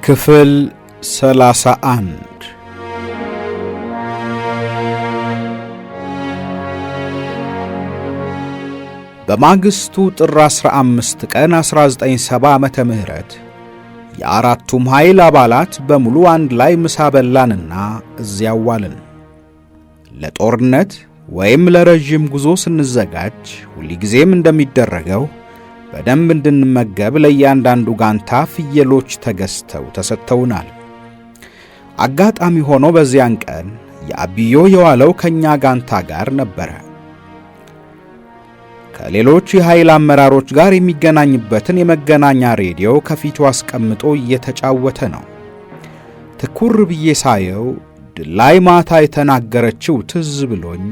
ክፍል 31 በማግስቱ ጥር 15 ቀን 1970 ዓመተ ምህረት የአራቱም ኃይል አባላት በሙሉ አንድ ላይ ምሳ በላንና እዚያው ዋልን። ለጦርነት ወይም ለረጅም ጉዞ ስንዘጋጅ ሁልጊዜም እንደሚደረገው በደንብ እንድንመገብ ለእያንዳንዱ ጋንታ ፍየሎች ተገዝተው ተሰጥተውናል። አጋጣሚ ሆኖ በዚያን ቀን የአብዮ የዋለው ከኛ ጋንታ ጋር ነበረ። ከሌሎች የኃይል አመራሮች ጋር የሚገናኝበትን የመገናኛ ሬዲዮ ከፊቱ አስቀምጦ እየተጫወተ ነው። ትኩር ብዬ ሳየው ድላይ ማታ የተናገረችው ትዝ ብሎኝ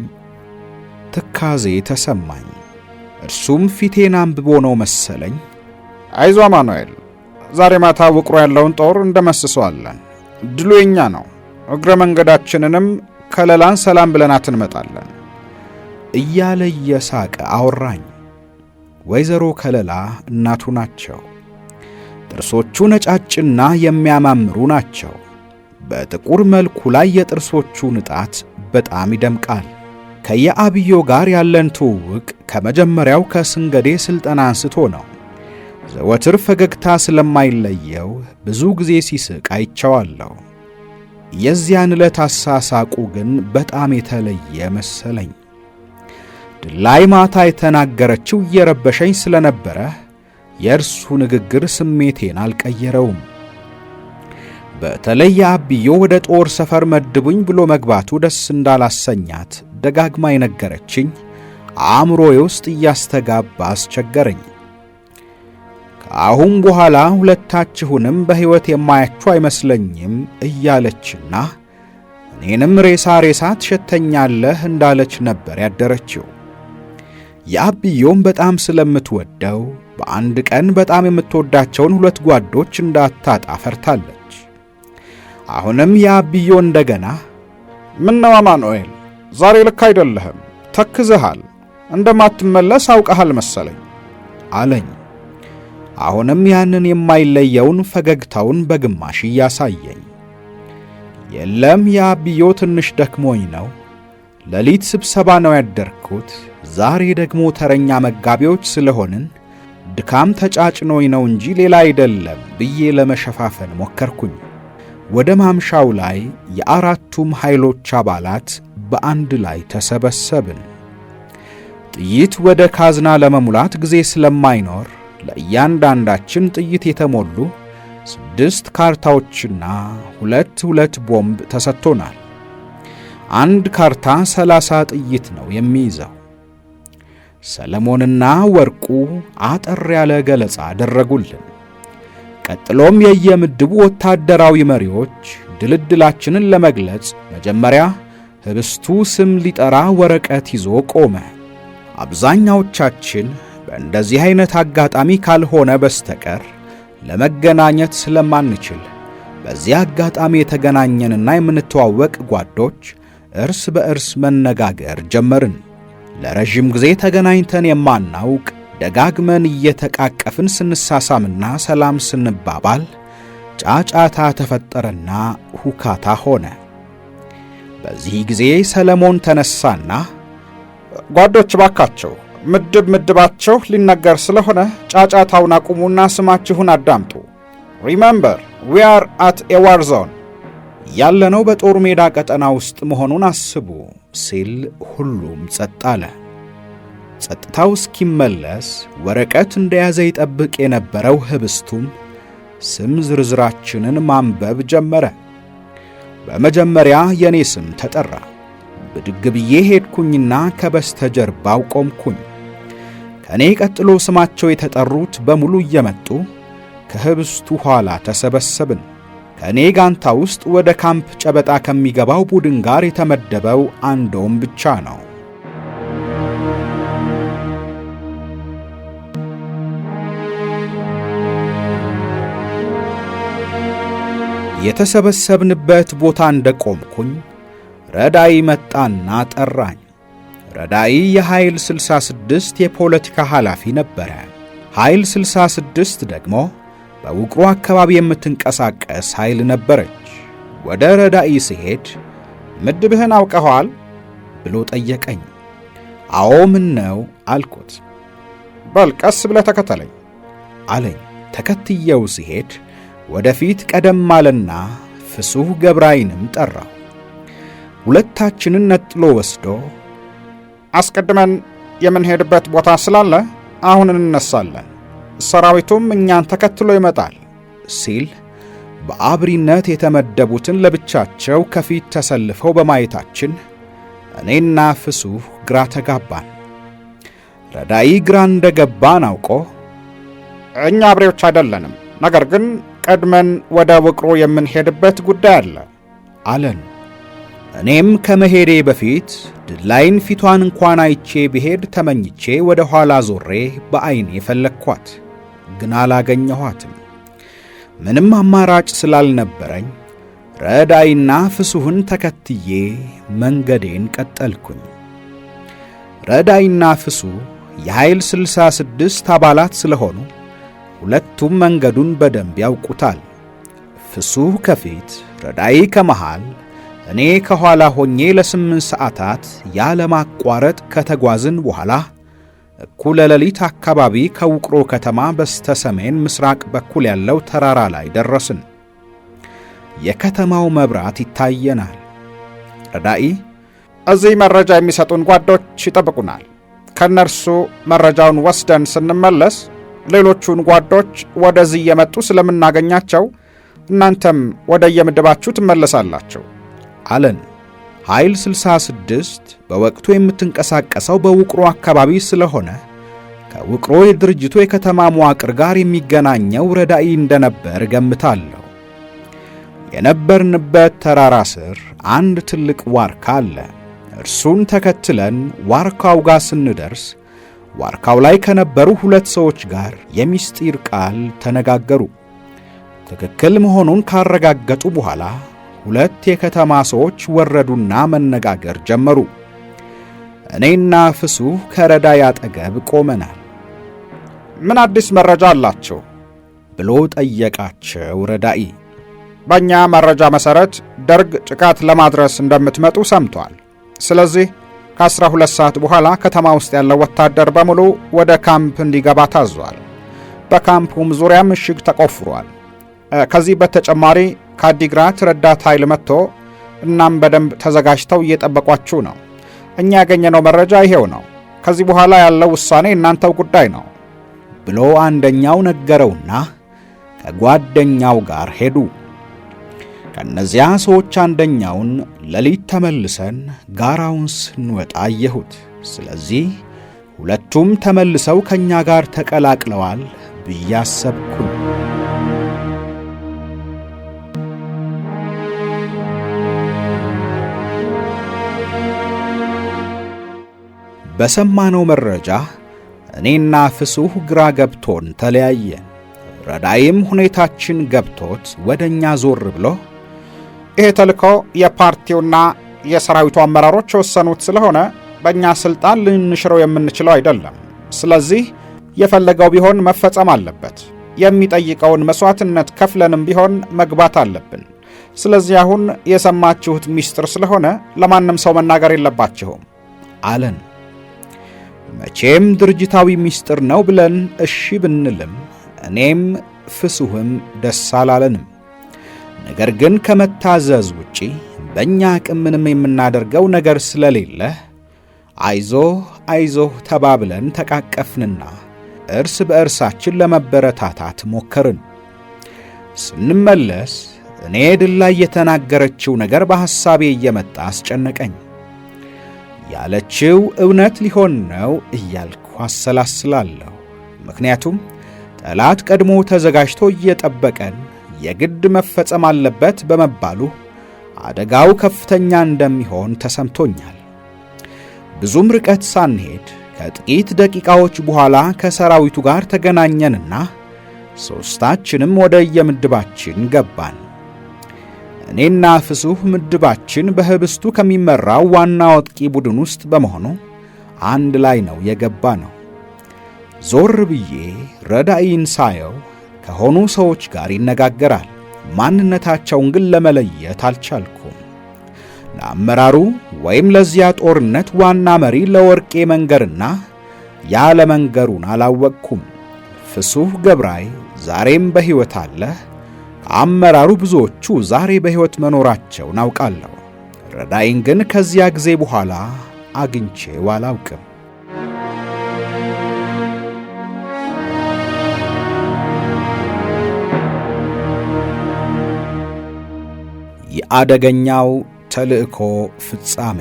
ትካዜ ተሰማኝ። እርሱም ፊቴን አንብቦ ነው መሰለኝ፣ አይዞ አማኑኤል፣ ዛሬ ማታ ውቅሮ ያለውን ጦር እንደመስሰዋለን። ድሉ የኛ ነው። እግረ መንገዳችንንም ከለላን ሰላም ብለናት እንመጣለን እያለ እየሳቀ አወራኝ። ወይዘሮ ከለላ እናቱ ናቸው። ጥርሶቹ ነጫጭና የሚያማምሩ ናቸው። በጥቁር መልኩ ላይ የጥርሶቹ ንጣት በጣም ይደምቃል። ከየአብዮ ጋር ያለን ትውውቅ ከመጀመሪያው ከስንገዴ ስልጠና አንስቶ ነው። ዘወትር ፈገግታ ስለማይለየው ብዙ ጊዜ ሲስቅ አይቼዋለሁ። የዚያን ዕለት አሳሳቁ ግን በጣም የተለየ መሰለኝ። ድላይ ማታ የተናገረችው እየረበሸኝ ስለነበረ የእርሱ ንግግር ስሜቴን አልቀየረውም። በተለይ አብዮ ወደ ጦር ሰፈር መድቡኝ ብሎ መግባቱ ደስ እንዳላሰኛት ደጋግማ የነገረችኝ አእምሮዬ ውስጥ እያስተጋባ አስቸገረኝ። ከአሁን በኋላ ሁለታችሁንም በሕይወት የማያችሁ አይመስለኝም እያለችና እኔንም ሬሳ ሬሳ ትሸተኛለህ እንዳለች ነበር ያደረችው። የአብዮም በጣም ስለምትወደው በአንድ ቀን በጣም የምትወዳቸውን ሁለት ጓዶች እንዳታጣ ፈርታለች። አሁንም የአብዮ እንደገና ምነው አማኑኤል፣ ዛሬ ልክ አይደለህም፣ ተክዘሃል፣ እንደማትመለስ አውቀሃል መሰለኝ አለኝ። አሁንም ያንን የማይለየውን ፈገግታውን በግማሽ እያሳየኝ፣ የለም የአብዮ ትንሽ ደክሞኝ ነው፣ ሌሊት ስብሰባ ነው ያደርኩት፣ ዛሬ ደግሞ ተረኛ መጋቢዎች ስለሆንን ድካም ተጫጭኖኝ ነው እንጂ ሌላ አይደለም ብዬ ለመሸፋፈን ሞከርኩኝ። ወደ ማምሻው ላይ የአራቱም ኃይሎች አባላት በአንድ ላይ ተሰበሰብን። ጥይት ወደ ካዝና ለመሙላት ጊዜ ስለማይኖር ለእያንዳንዳችን ጥይት የተሞሉ 6 ካርታዎችና 2 ቦምብ ተሰጥቶናል። አንድ ካርታ 30 ጥይት ነው የሚይዘው። ሰለሞንና ወርቁ አጠር ያለ ገለጻ አደረጉልን። ቀጥሎም የየምድቡ ወታደራዊ መሪዎች ድልድላችንን ለመግለጽ መጀመሪያ ህብስቱ ስም ሊጠራ ወረቀት ይዞ ቆመ። አብዛኛዎቻችን በእንደዚህ አይነት አጋጣሚ ካልሆነ በስተቀር ለመገናኘት ስለማንችል በዚህ አጋጣሚ የተገናኘንና የምንተዋወቅ ጓዶች እርስ በእርስ መነጋገር ጀመርን። ለረጅም ጊዜ ተገናኝተን የማናውቅ ደጋግመን እየተቃቀፍን ስንሳሳምና ሰላም ስንባባል ጫጫታ ተፈጠረና ሁካታ ሆነ። በዚህ ጊዜ ሰለሞን ተነሳና ጓዶች ባካቸው ምድባቸው ሊነገር ስለሆነ ጫጫታውን አቁሙና ስማችሁን አዳምጡ። ሪሜምበር we are at a war zone ያለነው በጦር ሜዳ ቀጠና ውስጥ መሆኑን አስቡ ሲል ሁሉም ጸጥ አለ። ጸጥታው እስኪመለስ ወረቀት እንደያዘ ይጠብቅ የነበረው ህብስቱም ስም ዝርዝራችንን ማንበብ ጀመረ። በመጀመሪያ የኔ ስም ተጠራ። ብድግ ብዬ ሄድኩኝና ከበስተጀርባው ቆምኩኝ። ከኔ ቀጥሎ ስማቸው የተጠሩት በሙሉ እየመጡ ከህብስቱ ኋላ ተሰበሰብን። ከኔ ጋንታ ውስጥ ወደ ካምፕ ጨበጣ ከሚገባው ቡድን ጋር የተመደበው አንዶም ብቻ ነው። የተሰበሰብንበት ቦታ እንደቆምኩኝ ረዳይ መጣና ጠራኝ። ረዳይ የኃይል 66 የፖለቲካ ኃላፊ ነበረ። ኃይል 66 ደግሞ በውቅሮ አካባቢ የምትንቀሳቀስ ኃይል ነበረች። ወደ ረዳኢ ሲሄድ ምድብህን አውቀኸዋል ብሎ ጠየቀኝ። አዎ ምን ነው አልኩት። በል ቀስ ብለህ ተከተለኝ አለኝ። ተከትየው ሲሄድ ወደፊት ቀደም አለና ፍሱህ ገብራይንም ጠራው። ሁለታችንን ነጥሎ ወስዶ አስቀድመን የምንሄድበት ቦታ ስላለ አሁን እንነሳለን፣ ሰራዊቱም እኛን ተከትሎ ይመጣል ሲል በአብሪነት የተመደቡትን ለብቻቸው ከፊት ተሰልፈው በማየታችን እኔና ፍሱህ ግራ ተጋባን። ረዳኢ ግራ እንደገባን አውቆ እኛ አብሬዎች አይደለንም፣ ነገር ግን ቀድመን ወደ ውቅሮ የምንሄድበት ጉዳይ አለ አለን። እኔም ከመሄዴ በፊት ድላይን ፊቷን እንኳን አይቼ ብሄድ ተመኝቼ ወደ ኋላ ዞሬ በዐይኔ ፈለግኳት፣ ግን አላገኘኋትም። ምንም አማራጭ ስላልነበረኝ ረዳኢና ፍሱህን ተከትዬ መንገዴን ቀጠልኩኝ። ረዳኢና ፍሱህ የኃይል 66 አባላት ስለሆኑ ሁለቱም መንገዱን በደንብ ያውቁታል። ፍሱህ ከፊት፣ ረዳኢ ከመሃል፣ እኔ ከኋላ ሆኜ ለ8 ሰዓታት ያለማቋረጥ ከተጓዝን በኋላ እኩለ ሌሊት አካባቢ ከውቅሮ ከተማ በስተ ሰሜን ምስራቅ በኩል ያለው ተራራ ላይ ደረስን። የከተማው መብራት ይታየናል። ረዳኢ እዚህ መረጃ የሚሰጡን ጓዶች ይጠብቁናል። ከነርሱ መረጃውን ወስደን ስንመለስ ሌሎቹን ጓዶች ወደዚህ የመጡ ስለምናገኛቸው እናንተም ወደ የምድባችሁ ትመለሳላችሁ አለን። ኃይል 66 በወቅቱ የምትንቀሳቀሰው በውቅሮ አካባቢ ስለሆነ ከውቅሮ የድርጅቱ የከተማ መዋቅር ጋር የሚገናኘው ረዳኢ እንደነበር ገምታለሁ። የነበርንበት ተራራ ስር አንድ ትልቅ ዋርካ አለ። እርሱን ተከትለን ዋርካው ጋር ስንደርስ ዋርካው ላይ ከነበሩ 2 ሰዎች ጋር የምስጢር ቃል ተነጋገሩ። ትክክል መሆኑን ካረጋገጡ በኋላ 2 የከተማ ሰዎች ወረዱና መነጋገር ጀመሩ። እኔና ፍሱህ ከረዳኢ አጠገብ ቆመናል። ምን አዲስ መረጃ አላቸው ብሎ ጠየቃቸው ረዳኢ። በእኛ መረጃ መሠረት ደርግ ጥቃት ለማድረስ እንደምትመጡ ሰምቷል። ስለዚህ ከ12 ሰዓት በኋላ ከተማ ውስጥ ያለው ወታደር በሙሉ ወደ ካምፕ እንዲገባ ታዟል። በካምፑም ዙሪያ ምሽግ ተቆፍሯል። ከዚህ በተጨማሪ ከአዲግራት ረዳት ኃይል መጥቶ እናም በደንብ ተዘጋጅተው እየጠበቋችሁ ነው። እኛ ያገኘነው መረጃ ይሄው ነው። ከዚህ በኋላ ያለው ውሳኔ እናንተው ጉዳይ ነው ብሎ አንደኛው ነገረውና ከጓደኛው ጋር ሄዱ። ከነዚያ ሰዎች አንደኛውን ሌሊት ተመልሰን ጋራውን ስንወጣ አየሁት። ስለዚህ ሁለቱም ተመልሰው ከኛ ጋር ተቀላቅለዋል ብዬ አሰብኩኝ። በሰማነው መረጃ እኔና ፍሱህ ግራ ገብቶን ተለያየን። ረዳኢም ሁኔታችን ገብቶት ወደኛ ዞር ብሎ ይሄ ተልእኮ የፓርቲውና የሰራዊቱ አመራሮች የወሰኑት ስለሆነ በእኛ ሥልጣን ልንሽረው የምንችለው አይደለም። ስለዚህ የፈለገው ቢሆን መፈጸም አለበት። የሚጠይቀውን መሥዋዕትነት ከፍለንም ቢሆን መግባት አለብን። ስለዚህ አሁን የሰማችሁት ምስጢር ስለሆነ ለማንም ሰው መናገር የለባችሁም አለን። መቼም ድርጅታዊ ምስጢር ነው ብለን እሺ ብንልም እኔም ፍሱህም ደስ አላለንም። ነገር ግን ከመታዘዝ ውጪ በእኛ አቅም ምንም የምናደርገው ነገር ስለሌለ አይዞህ ተባብለን ተቃቀፍንና እርስ በእርሳችን ለመበረታታት ሞከርን። ስንመለስ እኔ ድል ላይ የተናገረችው ነገር በሐሳቤ እየመጣ አስጨነቀኝ። ያለችው እውነት ሊሆን ነው እያልኩ አሰላስላለሁ። ምክንያቱም ጠላት ቀድሞ ተዘጋጅቶ እየጠበቀን የግድ መፈጸም አለበት በመባሉ አደጋው ከፍተኛ እንደሚሆን ተሰምቶኛል። ብዙም ርቀት ሳንሄድ ከጥቂት ደቂቃዎች በኋላ ከሰራዊቱ ጋር ተገናኘንና ሦስታችንም ወደ የምድባችን ገባን። እኔና ፍሱህ ምድባችን በህብስቱ ከሚመራው ዋና አጥቂ ቡድን ውስጥ በመሆኑ አንድ ላይ ነው የገባ ነው። ዞር ብዬ ረዳኢን ሳየው ከሆኑ ሰዎች ጋር ይነጋገራል። ማንነታቸውን ግን ለመለየት አልቻልኩም። ለአመራሩ ወይም ለዚያ ጦርነት ዋና መሪ ለወርቄ መንገርና ያለ መንገሩን አላወቅኩም። ፍሱህ ገብራይ ዛሬም በሕይወት አለ። ከአመራሩ ብዙዎቹ ዛሬ በሕይወት መኖራቸውን አውቃለሁ። ረዳይን ግን ከዚያ ጊዜ በኋላ አግኝቼው አላውቅም። የአደገኛው ተልእኮ ፍጻሜ።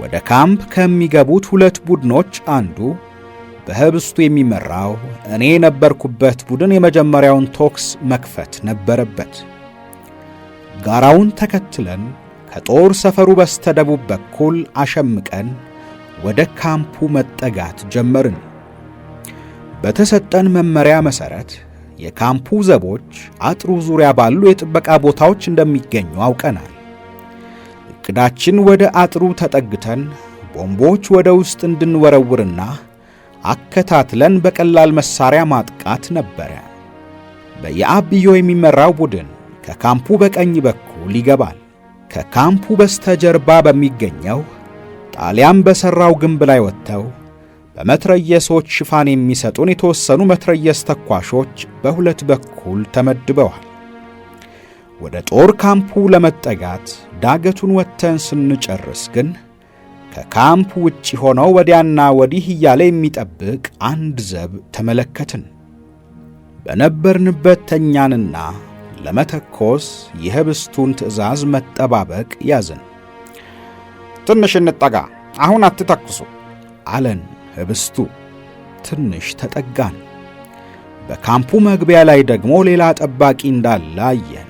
ወደ ካምፕ ከሚገቡት 2 ቡድኖች አንዱ በህብስቱ የሚመራው እኔ የነበርኩበት ቡድን የመጀመሪያውን ተኩስ መክፈት ነበረበት። ጋራውን ተከትለን ከጦር ሰፈሩ በስተደቡብ በኩል አሸምቀን ወደ ካምፑ መጠጋት ጀመርን። በተሰጠን መመሪያ መሠረት የካምፑ ዘቦች አጥሩ ዙሪያ ባሉ የጥበቃ ቦታዎች እንደሚገኙ አውቀናል። እቅዳችን ወደ አጥሩ ተጠግተን ቦምቦች ወደ ውስጥ እንድንወረውርና አከታትለን በቀላል መሳሪያ ማጥቃት ነበረ። በየአብዮ የሚመራው ቡድን ከካምፑ በቀኝ በኩል ይገባል። ከካምፑ በስተጀርባ በሚገኘው ጣሊያን በሠራው ግንብ ላይ ወጥተው በመትረየሶች ሽፋን የሚሰጡን የተወሰኑ መትረየስ ተኳሾች በሁለት በኩል ተመድበዋል። ወደ ጦር ካምፑ ለመጠጋት ዳገቱን ወጥተን ስንጨርስ ግን ከካምፑ ውጪ ሆነው ወዲያና ወዲህ እያለ የሚጠብቅ አንድ ዘብ ተመለከትን። በነበርንበት ተኛንና ለመተኮስ የህብስቱን ትዕዛዝ መጠባበቅ ያዝን። ትንሽ እንጠጋ፣ አሁን አትተኩሱ አለን ህብስቱ። ትንሽ ተጠጋን። በካምፑ መግቢያ ላይ ደግሞ ሌላ ጠባቂ እንዳለ አየን።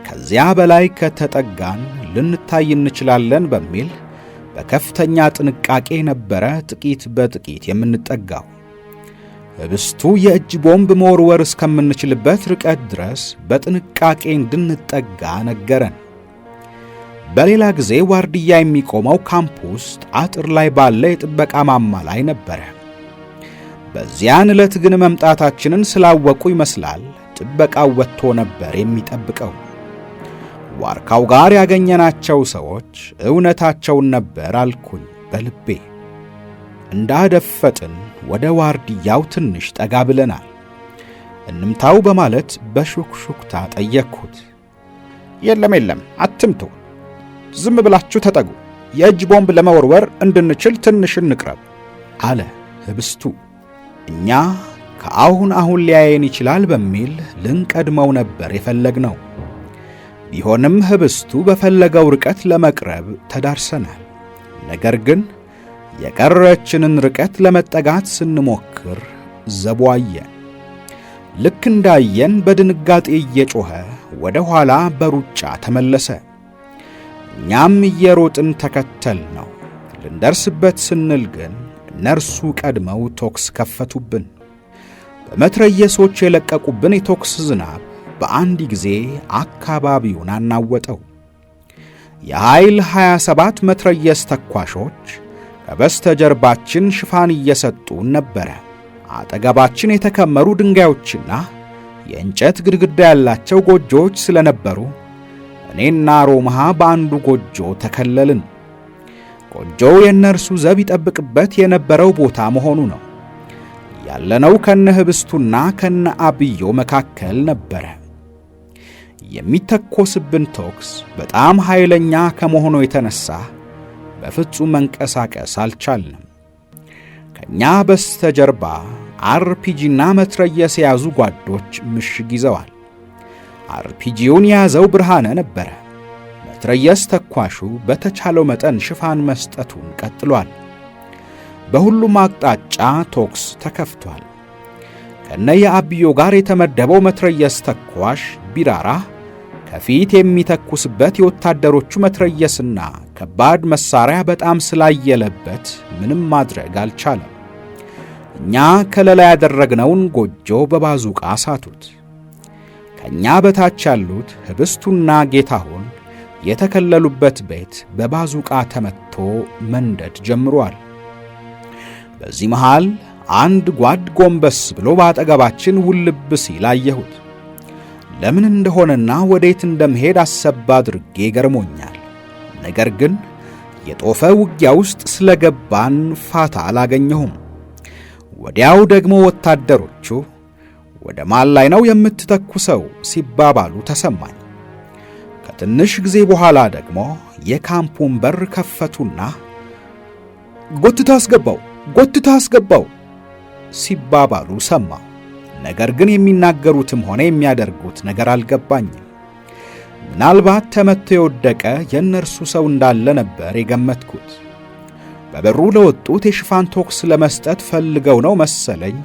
ከዚያ በላይ ከተጠጋን ልንታይ እንችላለን በሚል በከፍተኛ ጥንቃቄ ነበረ ጥቂት በጥቂት የምንጠጋው። ህብስቱ የእጅ ቦምብ መወርወር እስከምንችልበት ርቀት ድረስ በጥንቃቄ እንድንጠጋ ነገረን። በሌላ ጊዜ ዋርድያ የሚቆመው ካምፕ ውስጥ አጥር ላይ ባለ የጥበቃ ማማ ላይ ነበረ። በዚያን ዕለት ግን መምጣታችንን ስላወቁ ይመስላል ጥበቃው ወጥቶ ነበር የሚጠብቀው። ዋርካው ጋር ያገኘናቸው ሰዎች እውነታቸውን ነበር አልኩኝ በልቤ። እንዳደፈጥን ወደ ዋርድያው ትንሽ ጠጋ ብለናል። እንምታው በማለት በሹክሹክታ ጠየቅኩት። የለም አትምቱ፣ ዝም ብላችሁ ተጠጉ፣ የእጅ ቦምብ ለመወርወር እንድንችል ትንሽ እንቅረብ አለ ህብስቱ። እኛ ከአሁን ሊያየን ይችላል በሚል ልንቀድመው ነበር የፈለግነው። ቢሆንም ህብስቱ በፈለገው ርቀት ለመቅረብ ተዳርሰናል። ነገር ግን የቀረችንን ርቀት ለመጠጋት ስንሞክር ዘቡ አየን። ልክ እንዳየን በድንጋጤ እየጮኸ ወደ ኋላ በሩጫ ተመለሰ። እኛም እየሮጥን ተከተል ነው። ልንደርስበት ስንል ግን እነርሱ ቀድመው ቶክስ ከፈቱብን። በመትረየሶች የለቀቁብን የቶክስ ዝናብ በአንድ ጊዜ አካባቢውን አናወጠው። የኃይል 27 መትረየስ ተኳሾች ከበስተጀርባችን ሽፋን እየሰጡን ነበረ። አጠገባችን የተከመሩ ድንጋዮችና የእንጨት ግድግዳ ያላቸው ጎጆዎች ስለነበሩ እኔና ሮምሃ በአንዱ ጎጆ ተከለልን። ጎጆው የእነርሱ ዘብ ይጠብቅበት የነበረው ቦታ መሆኑ ነው። ያለነው ከነ ህብስቱና ከነ አብዮ መካከል ነበረ። የሚተኮስብን ቶክስ በጣም ኃይለኛ ከመሆኑ የተነሳ በፍጹም መንቀሳቀስ አልቻልንም። ከኛ በስተጀርባ አርፒጂና መትረየስ የያዙ ጓዶች ምሽግ ይዘዋል። አርፒጂውን የያዘው ብርሃነ ነበረ። መትረየስ ተኳሹ በተቻለው መጠን ሽፋን መስጠቱን ቀጥሏል። በሁሉም አቅጣጫ ቶክስ ተከፍቷል። ከነ የአብዮ ጋር የተመደበው መትረየስ ተኳሽ ቢራራ ከፊት የሚተኩስበት የወታደሮቹ መትረየስና ከባድ መሳሪያ በጣም ስላየለበት ምንም ማድረግ አልቻለም። እኛ ከለላ ያደረግነውን ጎጆ በባዙቃ ሳቱት። ከኛ በታች ያሉት ህብስቱና ጌታሁን የተከለሉበት ቤት በባዙቃ ተመትቶ መንደድ ጀምሯል። በዚህ መሃል አንድ ጓድ ጎንበስ ብሎ በአጠገባችን ውልብ ሲል አየሁት። ለምን እንደሆነና ወዴት እንደምሄድ አሰብ አድርጌ ገርሞኛል። ነገር ግን የጦፈ ውጊያ ውስጥ ስለገባን ፋታ አላገኘሁም። ወዲያው ደግሞ ወታደሮቹ ወደ ማን ላይ ነው የምትተኩሰው ሲባባሉ ተሰማኝ። ከትንሽ ጊዜ በኋላ ደግሞ የካምፑን በር ከፈቱና ጎትታ አስገባው ሲባባሉ ሰማሁ። ነገር ግን የሚናገሩትም ሆነ የሚያደርጉት ነገር አልገባኝም። ምናልባት ተመቶ የወደቀ የእነርሱ ሰው እንዳለ ነበር የገመትኩት። በበሩ ለወጡት የሽፋን ቶክስ ለመስጠት ፈልገው ነው መሰለኝ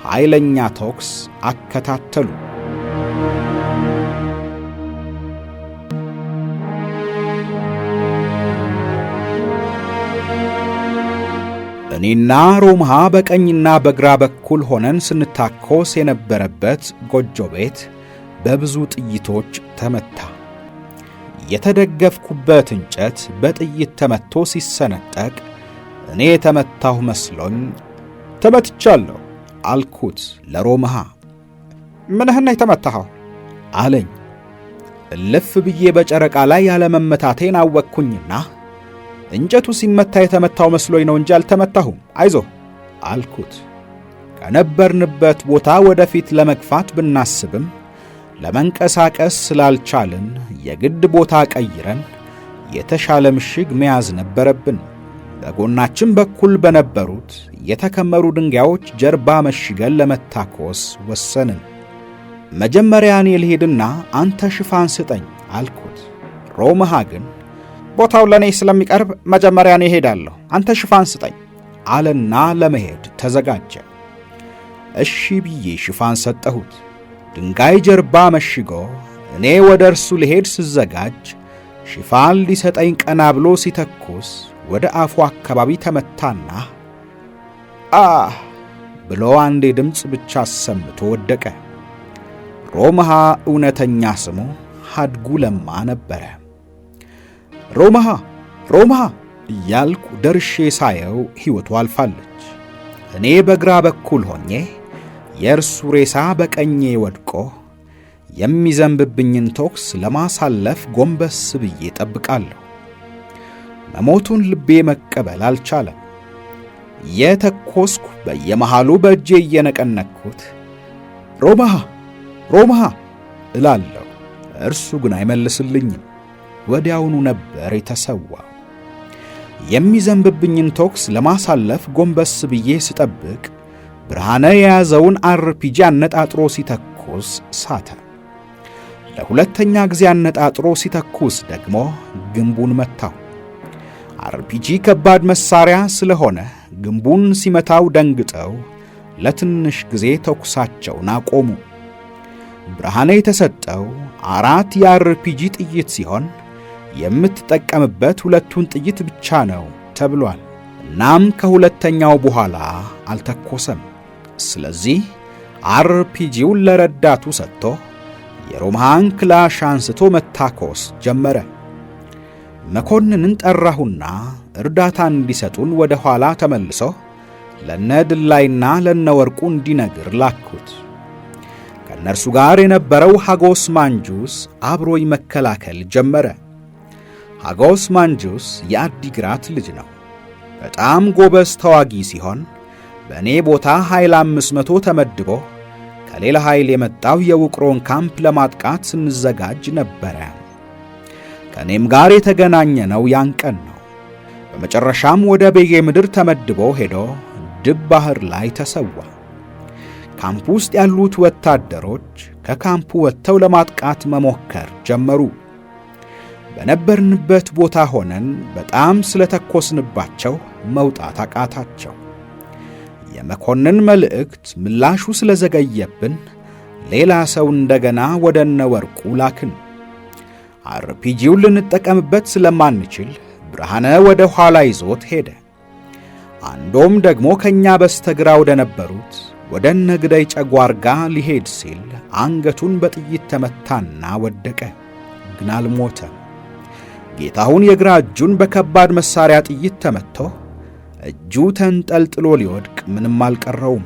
ኃይለኛ ቶክስ አከታተሉ። እኔና ሮምሃ በቀኝና በግራ በኩል ሆነን ስንታኮስ የነበረበት ጎጆ ቤት በብዙ ጥይቶች ተመታ። የተደገፍኩበት እንጨት በጥይት ተመቶ ሲሰነጠቅ እኔ የተመታሁ መስሎኝ ተመትቻለሁ አልኩት ለሮምሃ። ምንህን ነው የተመታኸው አለኝ። እልፍ ብዬ በጨረቃ ላይ ያለመመታቴን አወቅኩኝና እንጨቱ ሲመታ የተመታው መስሎኝ ነው እንጂ አልተመታሁም፣ አይዞህ አልኩት። ከነበርንበት ቦታ ወደፊት ለመግፋት ብናስብም ለመንቀሳቀስ ስላልቻልን የግድ ቦታ ቀይረን የተሻለ ምሽግ መያዝ ነበረብን። በጎናችን በኩል በነበሩት የተከመሩ ድንጋዮች ጀርባ መሽገን ለመታኮስ ወሰንን። መጀመሪያ እኔ ልሄድና አንተ ሽፋን ስጠኝ አልኩት። ሮምሃ ግን ቦታው ለኔ ስለሚቀርብ መጀመሪያ እኔ እሄዳለሁ፣ አንተ ሽፋን ስጠኝ አለና ለመሄድ ተዘጋጀ። እሺ ብዬ ሽፋን ሰጠሁት። ድንጋይ ጀርባ መሽጎ እኔ ወደ እርሱ ልሄድ ስዘጋጅ ሽፋን ሊሰጠኝ ቀና ብሎ ሲተኩስ ወደ አፉ አካባቢ ተመታና ብሎ አንዴ ድምፅ ብቻ አሰምቶ ወደቀ። ሮምሃ እውነተኛ ስሙ ሀድጉ ለማ ነበረ። ሮምሃ እያልኩ ደርሼ ሳየው ሕይወቱ አልፋለች። እኔ በግራ በኩል ሆኜ የእርሱ ሬሳ በቀኜ ወድቆ የሚዘንብብኝን ቶክስ ለማሳለፍ ጎንበስ ብዬ ጠብቃለሁ። መሞቱን ልቤ መቀበል አልቻለም። የተኮስኩ በየመሃሉ በእጄ እየነቀነቅኩት ሮምሃ እላለሁ። እርሱ ግን አይመልስልኝም። ወዲያውኑ ነበር የተሰዋው። የሚዘንብብኝን ቶክስ ለማሳለፍ ጎንበስ ብዬ ስጠብቅ ብርሃነ የያዘውን አርፒጂ አነጣጥሮ ሲተኩስ ሳተ። ለሁለተኛ ጊዜ አነጣጥሮ ሲተኩስ ደግሞ ግንቡን መታው። አርፒጂ ከባድ መሳሪያ ስለሆነ ግንቡን ሲመታው ደንግጠው ለትንሽ ጊዜ ተኩሳቸውን አቆሙ። ብርሃነ የተሰጠው 4 የአርፒጂ ጥይት ሲሆን የምትጠቀምበት 2ቱን ጥይት ብቻ ነው ተብሏል። እናም ከሁለተኛው በኋላ አልተኮሰም። ስለዚህ አርፒጂውን ለረዳቱ ሰጥቶ የሮምሃን ክላሽ አንስቶ መታኮስ ጀመረ። መኮንንን ጠራሁና እርዳታ እንዲሰጡን ወደ ኋላ ተመልሶ ለነ ድላይና ለነ ወርቁ እንዲነግር ላኩት። ከእነርሱ ጋር የነበረው ሐጎስ ማንጁስ አብሮኝ መከላከል ጀመረ። ሐጎስ ማንጁስ የአዲግራት ልጅ ነው። በጣም ጎበዝ ተዋጊ ሲሆን በእኔ ቦታ ኃይል 500 ተመድቦ ከሌላ ኃይል የመጣው የውቅሮን ካምፕ ለማጥቃት ስንዘጋጅ ነበረ። ከእኔም ጋር የተገናኘነው ያን ቀን ነው። በመጨረሻም ወደ ቤጌ ምድር ተመድቦ ሄዶ ድብ ባህር ላይ ተሰዋ። ካምፕ ውስጥ ያሉት ወታደሮች ከካምፑ ወጥተው ለማጥቃት መሞከር ጀመሩ። በነበርንበት ቦታ ሆነን በጣም ስለተኮስንባቸው መውጣት አቃታቸው። የመኮንን መልእክት ምላሹ ስለዘገየብን ሌላ ሰው እንደገና ወደ እነ ወርቁ ላክን። አርፒጂውን ልንጠቀምበት ስለማንችል ብርሃነ ወደ ኋላ ይዞት ሄደ። አንዶም ደግሞ ከኛ በስተግራ ወደ ነበሩት ወደ እነ ግዳይ ጨጓርጋ ሊሄድ ሲል አንገቱን በጥይት ተመታና ወደቀ፣ ግን አልሞተም። ጌታሁን የግራ እጁን በከባድ መሳሪያ ጥይት ተመትቶ እጁ ተንጠልጥሎ ሊወድቅ ምንም አልቀረውም።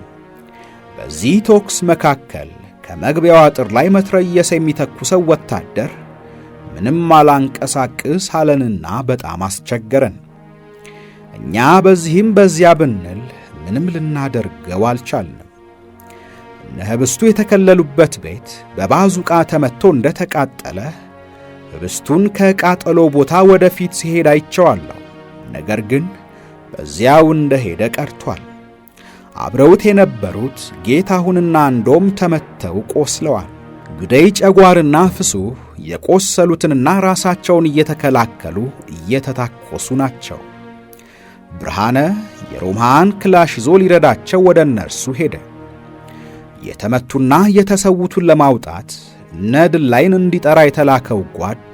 በዚህ ተኩስ መካከል ከመግቢያው አጥር ላይ መትረየስ የሚተኩሰው ወታደር ምንም አላንቀሳቅስ አለንና በጣም አስቸገረን። እኛ በዚህም በዚያ ብንል ምንም ልናደርገው አልቻልንም። እነ ህብስቱ የተከለሉበት ቤት በባዙቃ ተመትቶ እንደተቃጠለ ህብስቱን ከቃጠሎ ቦታ ወደፊት ሲሄድ አይቼዋለሁ። ነገር ግን በዚያው እንደሄደ ቀርቷል። አብረውት የነበሩት ጌታሁንና አንዶም ተመተው ቆስለዋል። ግደይ ጨጓርና ፍሱህ የቆሰሉትንና ራሳቸውን እየተከላከሉ እየተታኮሱ ናቸው። ብርሃነ የሮምሃን ክላሽ ይዞ ሊረዳቸው ወደ እነርሱ ሄደ። የተመቱና የተሰዉቱን ለማውጣት እነ ድላይን እንዲጠራ የተላከው ጓድ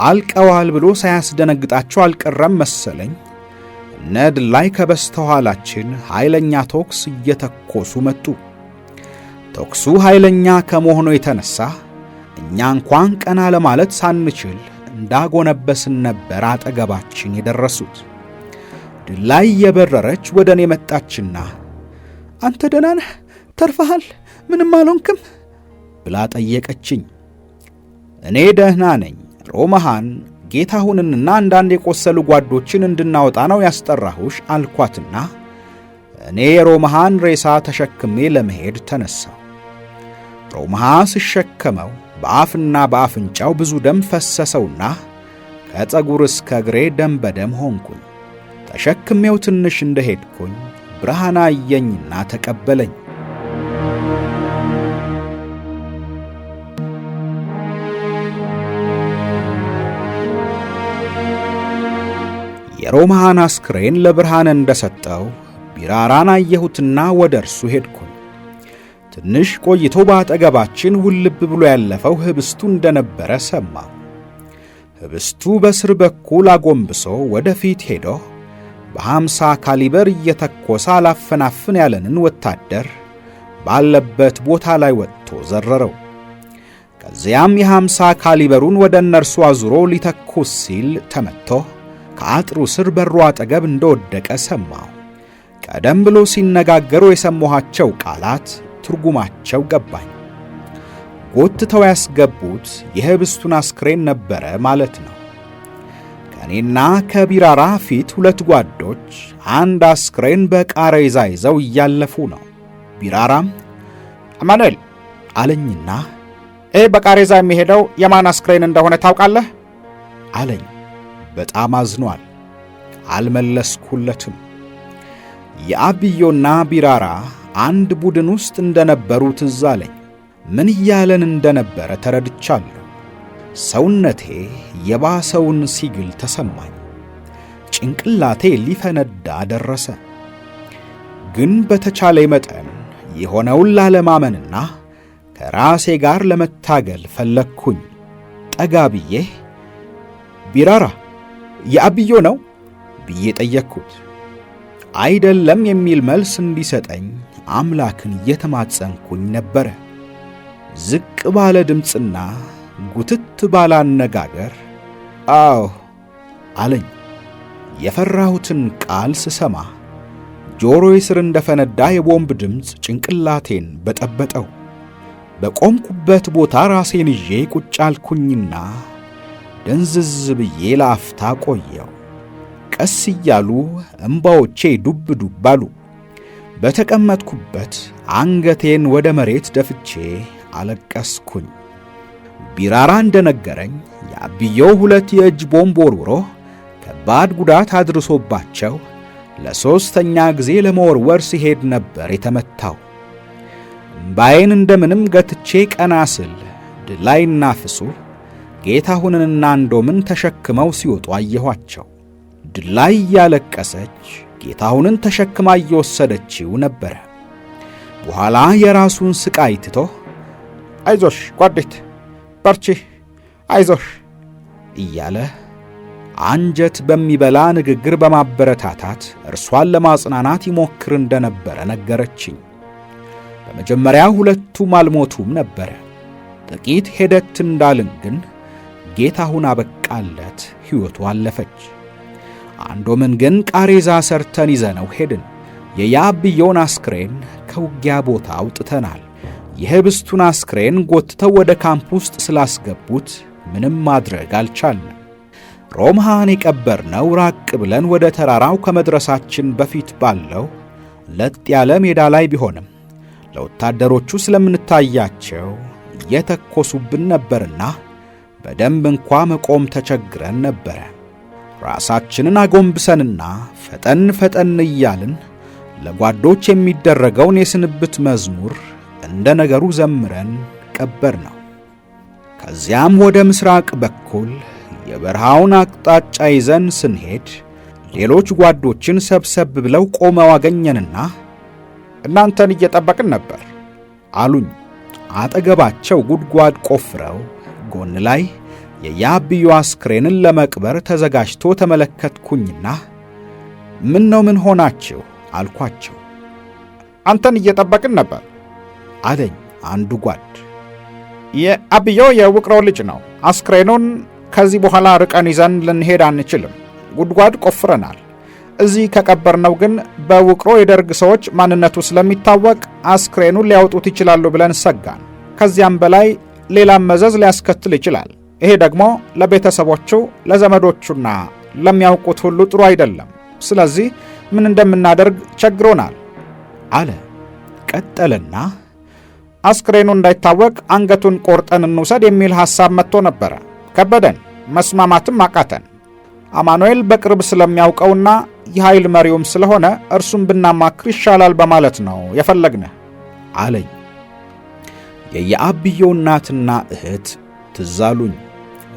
አልቀዋል ብሎ ሳያስደነግጣቸው አልቀረም መሰለኝ። እነ ድላይ ከበስተኋላችን ኃይለኛ ተኩስ እየተኮሱ መጡ። ተኩሱ ኃይለኛ ከመሆኑ የተነሳ እኛ እንኳን ቀና ለማለት ሳንችል እንዳጎነበስን ነበር አጠገባችን የደረሱት። ድላይ የበረረች ወደ እኔ መጣችና አንተ ደህና ነህ? ተርፈሃል? ምንም አልሆንክም? ብላ ጠየቀችኝ። እኔ ደህና ነኝ። ሮምሃን ጌታሁንንና አንዳንድ የቆሰሉ ጓዶችን እንድናወጣ ነው ያስጠራሁሽ አልኳትና እኔ የሮምሃን ሬሳ ተሸክሜ ለመሄድ ተነሳሁ። ሮምሃ ስሸከመው በአፍና በአፍንጫው ብዙ ደም ፈሰሰውና ከፀጉር እስከ እግሬ ደም በደም ሆንኩኝ። ተሸክሜው ትንሽ እንደሄድኩኝ ብርሃን አየኝና ተቀበለኝ። የሮምሃን አስክሬን ለብርሃን እንደሰጠው ቢራራን አየሁትና ወደ እርሱ ሄድኩኝ። ትንሽ ቆይቶ በአጠገባችን ውልብ ብሎ ያለፈው ህብስቱ እንደነበረ ሰማሁ። ህብስቱ በስር በኩል አጎንብሶ ወደፊት ሄዶ በ50 ካሊበር እየተኮሰ አላፈናፍን ያለንን ወታደር ባለበት ቦታ ላይ ወጥቶ ዘረረው። ከዚያም የ50 ካሊበሩን ወደ እነርሱ አዙሮ ሊተኩስ ሲል ተመቶ ከአጥሩ ስር በሩ አጠገብ እንደወደቀ ሰማሁ። ቀደም ብሎ ሲነጋገሩ የሰማኋቸው ቃላት ትርጉማቸው ገባኝ። ጎትተው ያስገቡት የህብስቱን አስክሬን ነበረ ማለት ነው። ከእኔና ከቢራራ ፊት 2 ጓዶች አንድ አስክሬን በቃሬዛ ይዘው እያለፉ ነው። ቢራራም አማኑኤል አለኝና በቃሬዛ የሚሄደው የማን አስክሬን እንደሆነ ታውቃለህ? አለኝ። በጣም አዝኗል። አልመለስኩለትም። የአብዮና ቢራራ አንድ ቡድን ውስጥ እንደነበሩ ትዝ አለኝ። ምን እያለን እንደነበረ ተረድቻለሁ። ሰውነቴ የባሰውን ሲግል ተሰማኝ። ጭንቅላቴ ሊፈነዳ ደረሰ። ግን በተቻለ መጠን የሆነውን ላለማመንና ከራሴ ጋር ለመታገል ፈለግኩኝ። ጠጋ ብዬ ቢራራ የአብዮ ነው ብዬ ጠየቅኩት። አይደለም የሚል መልስ እንዲሰጠኝ አምላክን እየተማጸንኩኝ ነበረ። ዝቅ ባለ ድምፅና ጉትት ባለ አነጋገር አዎ አለኝ። የፈራሁትን ቃል ስሰማ ጆሮዬ ስር እንደፈነዳ የቦምብ ድምፅ ጭንቅላቴን በጠበጠው። በቆምኩበት ቦታ ራሴን ይዤ ቁጭ አልኩኝና ደንዝዝ ብዬ ለአፍታ ቆየው። ቀስ እያሉ እምባዎቼ ዱብ ዱብ አሉ። በተቀመጥኩበት አንገቴን ወደ መሬት ደፍቼ አለቀስኩኝ። ቢራራ እንደነገረኝ የአብየው 2 የእጅ ቦምብ ወርውሮ ከባድ ጉዳት አድርሶባቸው ለ3ኛ ጊዜ ለመወርወር ሲሄድ ነበር የተመታው። እምባዬን እንደምንም ገትቼ ቀና ስል ድላይና ፍሱህ ጌታሁንንና አንዶምን ተሸክመው ሲወጡ አየኋቸው። ድላይ ያለቀሰች ጌታሁንን ተሸክማ እየወሰደችው ነበረ። በኋላ የራሱን ስቃይ ትቶ አይዞሽ ጓዴት በርቺ አይዞሽ እያለ አንጀት በሚበላ ንግግር በማበረታታት እርሷን ለማጽናናት ይሞክር እንደነበረ ነገረችኝ። በመጀመሪያ 2ቱም አልሞቱም ነበረ። ጥቂት ሄደት እንዳልን ግን ጌታሁን አበቃለት፣ ሕይወቱ አለፈች። አንዶምን ግን ቃሬዛ ሰርተን ይዘነው ሄድን። የያብየውን አስክሬን ከውጊያ ቦታ አውጥተናል። የህብስቱን አስክሬን ጎትተው ወደ ካምፕ ውስጥ ስላስገቡት ምንም ማድረግ አልቻልንም። ሮምሃን የቀበርነው ራቅ ብለን ወደ ተራራው ከመድረሳችን በፊት ባለው ለጥ ያለ ሜዳ ላይ ቢሆንም ለወታደሮቹ ስለምንታያቸው እየተኮሱብን ነበርና በደንብ እንኳ መቆም ተቸግረን ነበረ። ራሳችንን አጎንብሰንና ፈጠን ፈጠን እያልን ለጓዶች የሚደረገውን የስንብት መዝሙር እንደ ነገሩ ዘምረን ቀበር ነው። ከዚያም ወደ ምስራቅ በኩል የበረሃውን አቅጣጫ ይዘን ስንሄድ ሌሎች ጓዶችን ሰብሰብ ብለው ቆመው አገኘንና እናንተን እየጠበቅን ነበር አሉኝ። አጠገባቸው ጉድጓድ ቆፍረው ጎን ላይ የያብዩ አስክሬንን ለመቅበር ተዘጋጅቶ ተመለከትኩኝና ምን ሆናችሁ አልኳቸው። አንተን እየጠበቅን ነበር አለኝ አንዱ ጓድ። የአብዮ የውቅሮ ልጅ ነው። አስክሬኑን ከዚህ በኋላ ርቀን ይዘን ልንሄድ አንችልም። ጉድጓድ ቆፍረናል። እዚህ ከቀበርነው ግን በውቅሮ የደርግ ሰዎች ማንነቱ ስለሚታወቅ አስክሬኑን ሊያወጡት ይችላሉ ብለን ሰጋን። ከዚያም በላይ ሌላም መዘዝ ሊያስከትል ይችላል። ይሄ ደግሞ ለቤተሰቦቹ ለዘመዶቹና ለሚያውቁት ሁሉ ጥሩ አይደለም። ስለዚህ ምን እንደምናደርግ ቸግሮናል አለ። ቀጠለና አስክሬኑ እንዳይታወቅ አንገቱን ቆርጠን እንውሰድ የሚል ሐሳብ መጥቶ ነበረ። ከበደን፣ መስማማትም አቃተን። አማኑኤል በቅርብ ስለሚያውቀውና የኃይል መሪውም ስለሆነ እርሱም ብናማክር ይሻላል በማለት ነው የፈለግነህ አለኝ። የየአብዮ እናትና እህት ትዝ አሉኝ።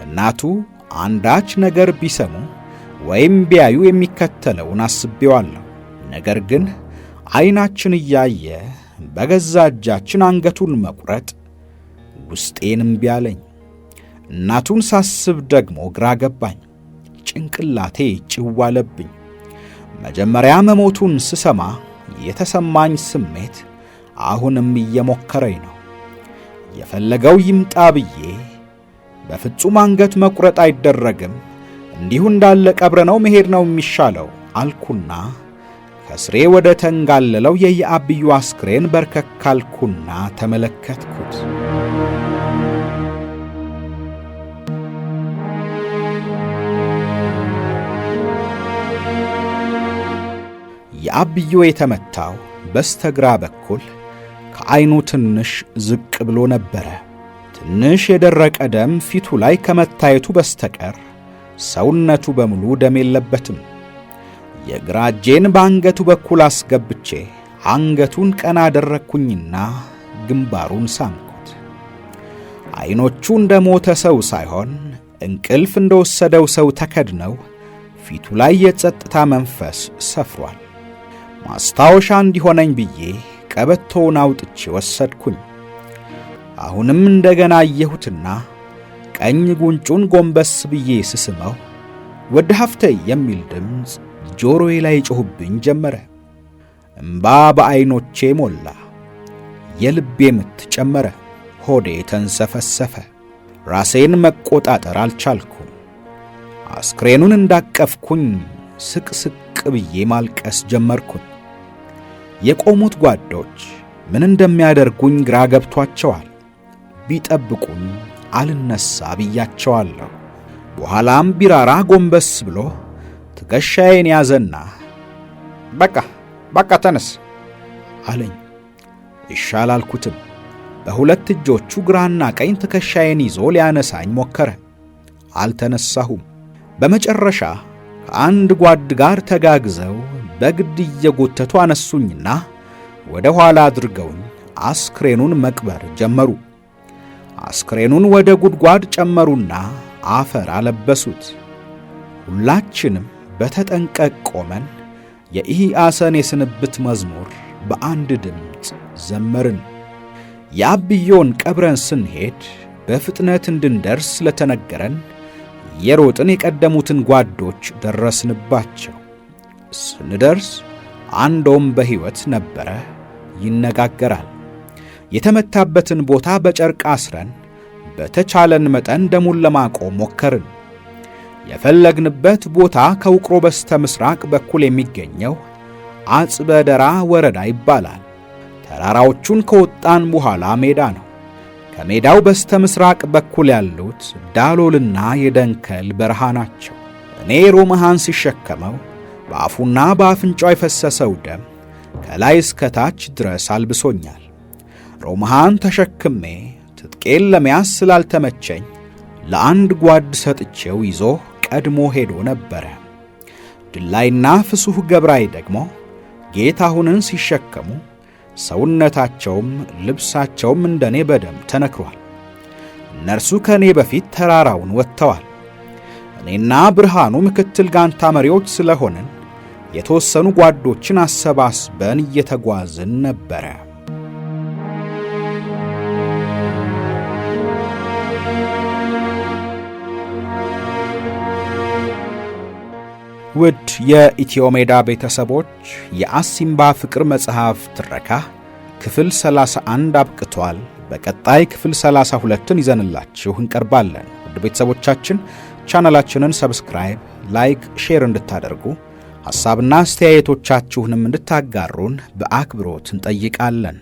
እናቱ አንዳች ነገር ቢሰሙ ወይም ቢያዩ የሚከተለውን አስቤዋለሁ። ነገር ግን ዓይናችን እያየ በገዛ እጃችን አንገቱን መቁረጥ ውስጤን እምቢ አለኝ። እናቱን ሳስብ ደግሞ ግራ ገባኝ። ጭንቅላቴ ጭው አለብኝ። መጀመሪያ መሞቱን ስሰማ የተሰማኝ ስሜት አሁንም እየሞከረኝ ነው። የፈለገው ይምጣ ብዬ በፍጹም አንገት መቁረጥ አይደረግም፣ እንዲሁ እንዳለ ቀብረነው መሄድ ነው የሚሻለው አልኩና ከስሬ ወደ ተንጋለለው የየአብዩ አስክሬን በርከክ አልኩና ተመለከትኩት። የአብዮ የተመታው በስተግራ በኩል ከዓይኑ ትንሽ ዝቅ ብሎ ነበረ። ትንሽ የደረቀ ደም ፊቱ ላይ ከመታየቱ በስተቀር ሰውነቱ በሙሉ ደም የለበትም። የግራ እጄን በአንገቱ በኩል አስገብቼ አንገቱን ቀና አደረግኩኝና ግንባሩን ሳምኩት። ዓይኖቹ እንደ ሞተ ሰው ሳይሆን እንቅልፍ እንደወሰደው ሰው ተከድነው ፊቱ ላይ የጸጥታ መንፈስ ሰፍሯል። ማስታወሻ እንዲሆነኝ ብዬ ቀበቶውን አውጥቼ ወሰድኩኝ። አሁንም እንደገና አየሁትና ቀኝ ጉንጩን ጎንበስ ብዬ ስስመው ወደ ሀፍተይ የሚል ድምፅ ጆሮዬ ላይ ጮህብኝ ጀመረ። እምባ በዓይኖቼ ሞላ። የልቤ ምት ጨመረ። ሆዴ ተንሰፈሰፈ። ራሴን መቆጣጠር አልቻልኩም። አስክሬኑን እንዳቀፍኩኝ ስቅስቅ ብዬ ማልቀስ ጀመርኩኝ። የቆሙት ጓዶች ምን እንደሚያደርጉኝ ግራ ገብቷቸዋል። ቢጠብቁኝ አልነሳ ብያቸዋለሁ። በኋላም ቢራራ ጎንበስ ብሎ ትከሻዬን ያዘና በቃ ተነስ አለኝ። ይሻል አልኩትም። በሁለት እጆቹ ግራና ቀኝ ትከሻዬን ይዞ ሊያነሳኝ ሞከረ። አልተነሳሁም። በመጨረሻ ከአንድ ጓድ ጋር ተጋግዘው በግድ እየጎተቱ አነሱኝና ወደ ኋላ አድርገውኝ አስክሬኑን መቅበር ጀመሩ። አስክሬኑን ወደ ጉድጓድ ጨመሩና አፈር አለበሱት። ሁላችንም በተጠንቀቅ ቆመን የኢሕአሰን የስንብት መዝሙር በአንድ ድምፅ ዘመርን። የአብዮን ቀብረን ስንሄድ በፍጥነት እንድንደርስ ስለተነገረን የሮጥን የቀደሙትን ጓዶች ደረስንባቸው። ስንደርስ አንዶም በሕይወት ነበረ፣ ይነጋገራል። የተመታበትን ቦታ በጨርቅ አስረን በተቻለን መጠን ደሙን ለማቆም ሞከርን። የፈለግንበት ቦታ ከውቅሮ በስተ ምስራቅ በኩል የሚገኘው አጽበ ደራ ወረዳ ይባላል። ተራራዎቹን ከወጣን በኋላ ሜዳ ነው። ከሜዳው በስተ ምስራቅ በኩል ያሉት ዳሎልና የደንከል በረሃ ናቸው። እኔ ሮመሃን ሲሸከመው በአፉና በአፍንጫው የፈሰሰው ደም ከላይ እስከ ታች ድረስ አልብሶኛል። ሮመሃን ተሸክሜ ትጥቄን ለመያዝ ስላልተመቸኝ ለአንድ ጓድ ሰጥቼው ይዞ ቀድሞ ሄዶ ነበረ። ድላይና ፍሱህ ገብራይ ደግሞ ጌታሁንን ሲሸከሙ ሰውነታቸውም ልብሳቸውም እንደኔ በደም ተነክሯል። እነርሱ ከኔ በፊት ተራራውን ወጥተዋል። እኔና ብርሃኑ ምክትል ጋንታ መሪዎች ስለሆንን የተወሰኑ ጓዶችን አሰባስበን እየተጓዝን ነበረ። ውድ የኢትዮ ሜዳ ቤተሰቦች የአሲምባ ፍቅር መጽሐፍ ትረካ ክፍል 31 አብቅቷል። በቀጣይ ክፍል 32ን ይዘንላችሁ እንቀርባለን። ውድ ቤተሰቦቻችን ቻናላችንን ሰብስክራይብ፣ ላይክ፣ ሼር እንድታደርጉ ሐሳብና አስተያየቶቻችሁንም እንድታጋሩን በአክብሮት እንጠይቃለን።